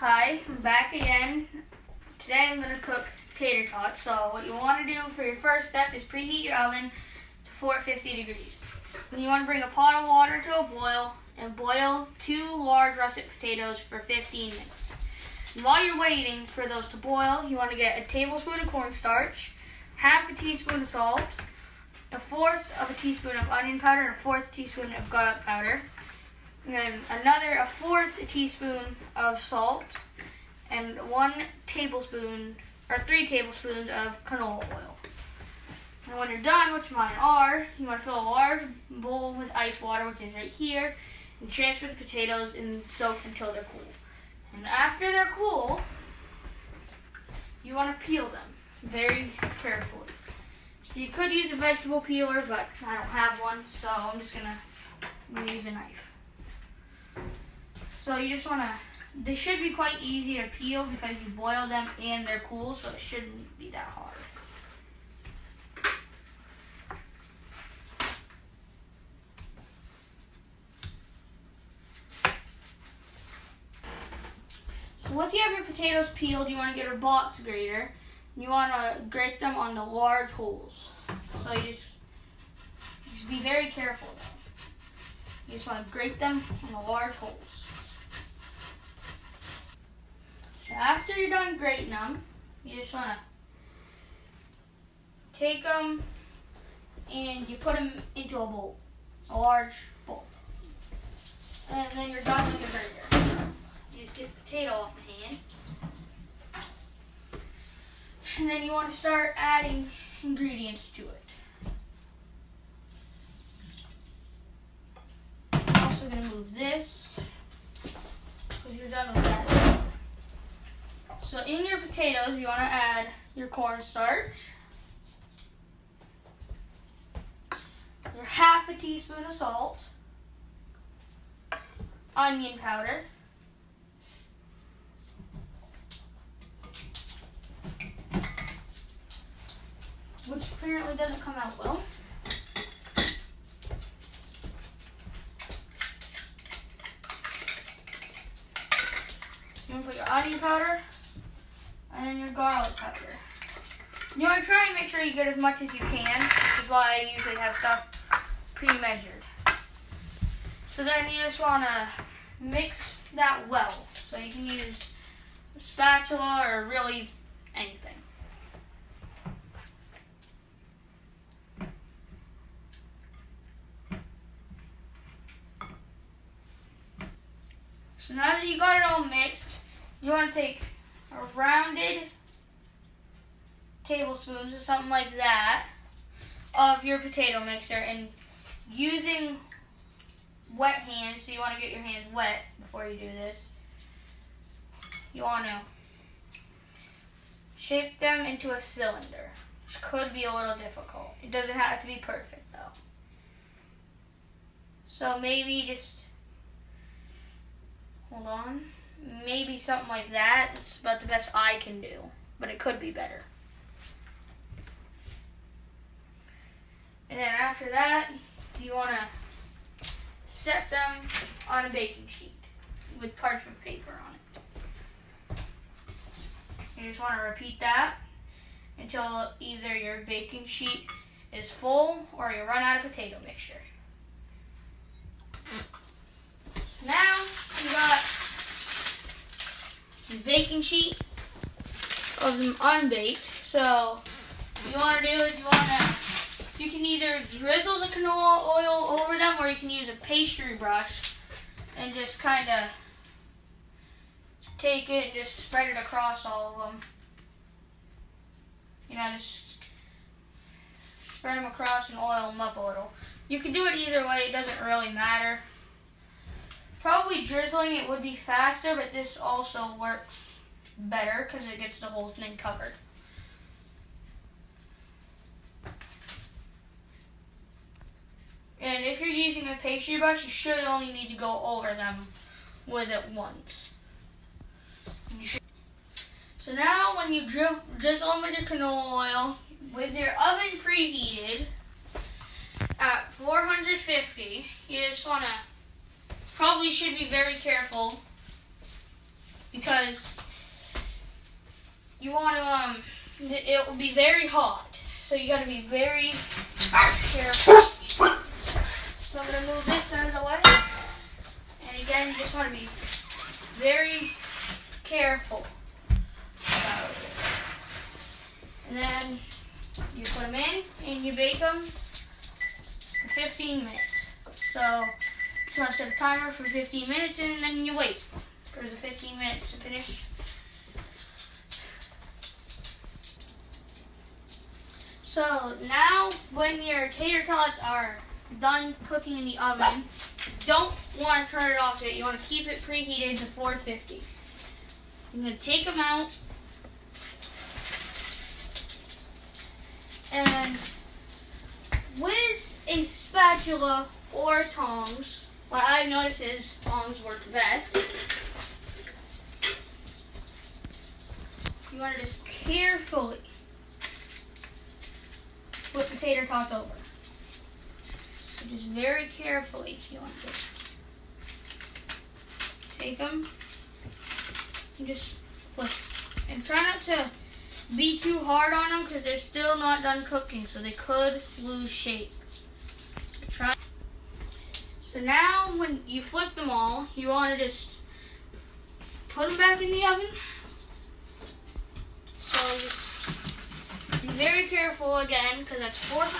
Hi, I'm back again. Today I'm going to cook tater tots. So what you want to do for your first step is preheat your oven to 450 degrees. And you want to bring a pot of water to a boil and boil 2 large russet potatoes for 15 minutes. And while you're waiting for those to boil, you want to get a tablespoon of cornstarch, half a teaspoon of salt, a fourth of a teaspoon of onion powder, and a fourth teaspoon of garlic powder. And then a fourth teaspoon of salt, and 3 tablespoons of canola oil. And when you're done, which mine are, you want to fill a large bowl with ice water, which is right here, and transfer the potatoes and soak until they're cool. And after they're cool, you want to peel them very carefully. So you could use a vegetable peeler, but I don't have one, so I'm just going to use a knife. So you just want to, they should be quite easy to peel because you boil them and they're cool, so it shouldn't be that hard. So once you have your potatoes peeled, you want to get a box grater. You want to grate them on the large holes. So you just be very careful though. You just want to grate them on the large holes. So after you're done grating them, you just want to take them and you put them into a bowl, a large bowl. And then you're done with your grater. You just get the potato off the hand. And then you want to start adding ingredients to it. I'm also going to move this because you're done with that. So in your potatoes, you want to add your cornstarch, your half a teaspoon of salt, onion powder, which apparently doesn't come out well. So you want to put your onion powder and then your garlic powder. You want to try and make sure you get as much as you can, which is why I usually have stuff pre-measured. So then you just want to mix that well. So you can use a spatula or really anything. So now that you got it all mixed, you want to take a rounded tablespoons or something like that of your potato mixer, and using wet hands, so you want to get your hands wet before you do this, you want to shape them into a cylinder, which could be a little difficult. It doesn't have to be perfect though. So maybe just hold on. Maybe something like that. It's about the best I can do, but it could be better. And then after that, you want to set them on a baking sheet with parchment paper on it. You just want to repeat that until either your baking sheet is full or you run out of potato mixture. So now you got the baking sheet of them unbaked. So what you want to do is you can either drizzle the canola oil over them, or you can use a pastry brush and just kind of take it and just spread it across all of them. You know, just spread them across and oil them up a little. You can do it either way, it doesn't really matter. Probably drizzling it would be faster, but this also works better because it gets the whole thing covered. And if you're using a pastry brush, you should only need to go over them with it once. So now when you drizzle them with your canola oil, with your oven preheated at 450, you just want to, probably should be very careful because you want to, it will be very hot. So you got to be very careful. So I'm going to move this out of the way. And again, you just want to be very careful about it. And then you put them in and you bake them for 15 minutes. So you want to set a timer for 15 minutes and then you wait for the 15 minutes to finish. So now when your tater tots are done cooking in the oven, don't want to turn it off yet. You want to keep it preheated to 450. I'm going to take them out and with a spatula or tongs, what I've noticed is tongs work best. You want to just carefully flip the tater tots over. So just very carefully you want to take them and just flip. And try not to be too hard on them because they're still not done cooking, so they could lose shape. So now when you flip them all, you want to just put them back in the oven. So just be very careful again because that's 400